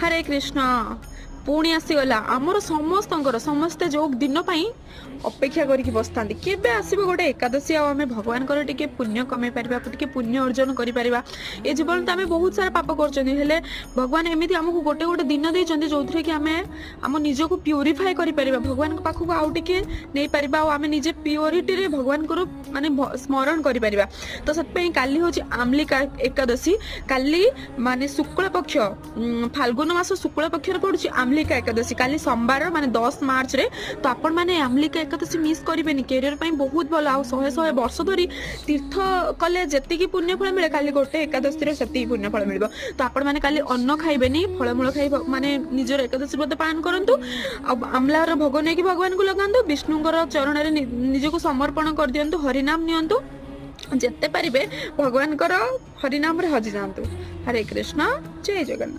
हरे कृष्ण पुणी आसीगला आमर समस्ते जो दिन अपेक्षा करके बसता केबे आसीबो गोटे एकादशी आम भगवान टिके पुण्य कमे पारिबा टिके पुण्य अर्जन करि परिबा ए जीवन तो आम बहुत सारा पाप कर भगवान एमती आमको गोटे गोटे दिन देइछन्ति जो कि आम आम निजको प्यूरीफाए करि परिबा भगवान पाखक आउ टिके नै परिबा आ आम निजे प्योरिटी रे भगवान को माने स्मरण करि परिबा तो सतपई काली होची आमलिका एकादशी काली माने शुक्ल पक्ष फाल्गुन मास शुक्ल पक्ष रे पडुची आमलिका एकादशी काली सोमवार माने 10 मार्च रे तो आपण माने आमलिका एकादशी मिस करेनि कैरियर पाई बहुत भल आ 100 वर्ष धरी तीर्थ कले जेतिकी पुण्य फल मिले काली गोटे एकादशी रे सेतिकी पुण्य फल मिलबो तो आपण माने काली अन्न खाइबेनी फलमूल खाइ माने निजर एकादशी व्रत पालन करंतु आमलार भोग नै कि भगवान को लगांतु विष्णुंकर चरण रे निजको समर्पण कर दियंतु हरिनाम नियंतु जेते पारिबे भगवान कर हरिनाम रे हजि जांतु। हरे कृष्ण जय जगन्नाथ।